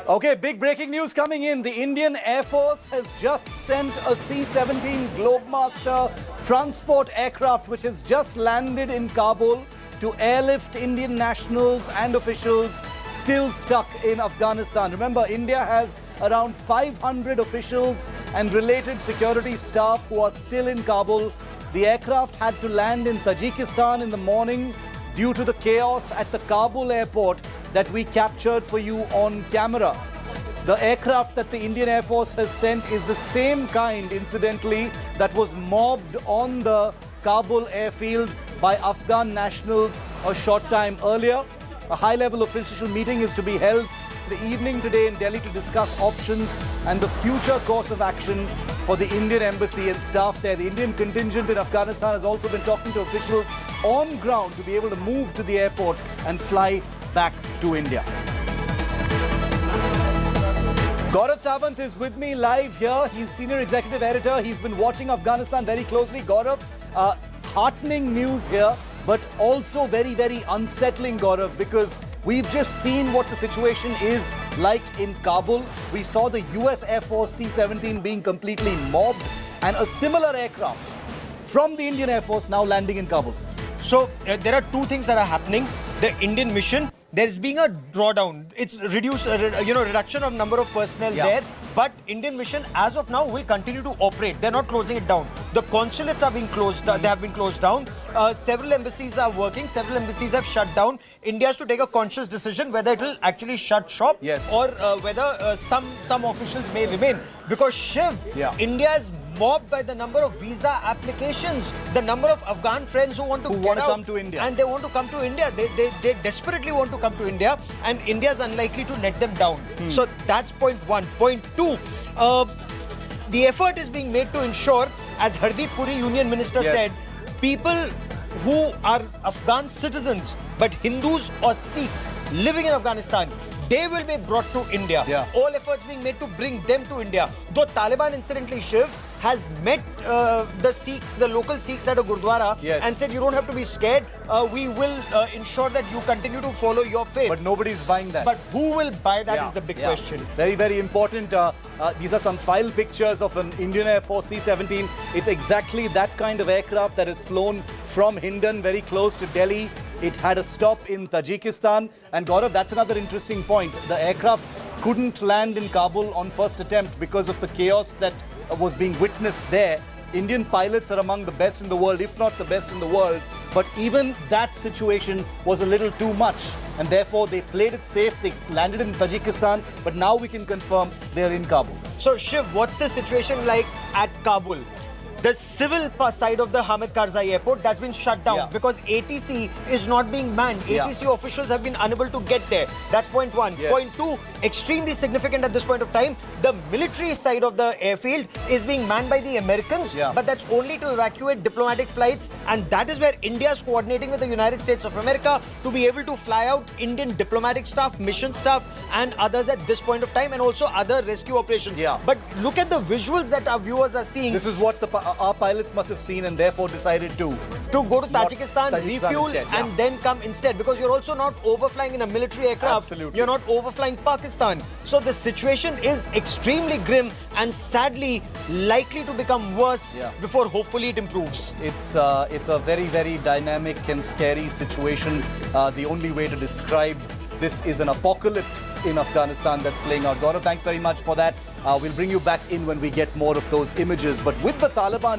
Okay, big breaking news coming in. The Indian Air Force has just sent a C-17 Globemaster transport aircraft which has just landed in Kabul to airlift Indian nationals and officials still stuck in Afghanistan. Remember, India has around 500 officials and related security staff who are still in Kabul. The aircraft had to land in Tajikistan in the morning due to the chaos at the Kabul airport that we captured for you on camera. The aircraft that the Indian Air Force has sent is the same kind, incidentally, that was mobbed on the Kabul airfield by Afghan nationals a short time earlier. A high-level official meeting is to be held the evening today in Delhi to discuss options and the future course of action for the Indian embassy and staff there. The Indian contingent in Afghanistan has also been talking to officials on ground to be able to move to the airport and fly back to India. Gaurav Sawant is with me live here. He's Senior Executive Editor. He's been watching Afghanistan very closely. Gaurav, heartening news here, but also very, very unsettling, Gaurav, because we've just seen what the situation is like in Kabul. We saw the US Air Force C-17 being completely mobbed and a similar aircraft from the Indian Air Force now landing in Kabul. So there are two things that are happening. The Indian mission, there's being a drawdown. It's reduction of number of personnel there. But Indian mission, as of now, will continue to operate. They're not closing it down. The consulates are being closed. They have been closed down. Several embassies are working. Several embassies have shut down. India has to take a conscious decision whether it will actually shut shop or whether some officials may remain. Because Shiv, India is mobbed by the number of visa applications, the number of Afghan friends who want to come to India. And they want to come to India. They desperately want to come to India, and India is unlikely to let them down. So that's point one. Point two, the effort is being made to ensure, as Hardeep Puri, Union Minister, said, people who are Afghan citizens but Hindus or Sikhs living in Afghanistan, they will be brought to India. All efforts being made to bring them to India. Though Taliban, incidentally, Shiv, has met the Sikhs, the local Sikhs at a Gurdwara and said, you don't have to be scared. We will ensure that you continue to follow your faith. But nobody's buying that. But who will buy that is the big question. Very, very important. These are some file pictures of an Indian Air Force C-17. It's exactly that kind of aircraft that is flown from Hindon, very close to Delhi. It had a stop in Tajikistan. And Gaurav, that's another interesting point. The aircraft couldn't land in Kabul on first attempt because of the chaos that was being witnessed there. Indian pilots are among the best in the world, if not the best in the world. But even that situation was a little too much. And therefore, they played it safe. They landed in Tajikistan. But now we can confirm they're in Kabul. So, Shiv, what's the situation like at Kabul? The civil side of the Hamid Karzai airport, that's been shut down because ATC is not being manned. ATC officials have been unable to get there. That's point one. Point two, extremely significant at this point of time, the military side of the airfield is being manned by the Americans, but that's only to evacuate diplomatic flights, and that is where India is coordinating with the United States of America to be able to fly out Indian diplomatic staff, mission staff, and others at this point of time, and also other rescue operations. But look at the visuals that our viewers are seeing. This is what our pilots must have seen and therefore decided to go to Tajikistan, refuel, and then come instead, because you're also not overflying in a military aircraft. You're not overflying Pakistan. So the situation is extremely grim and sadly likely to become worse before hopefully it improves. It's a very, very dynamic and scary situation. The only way to describe this is an apocalypse in Afghanistan that's playing out. Gaurav, thanks very much for that. We'll bring you back in when we get more of those images. But with the Taliban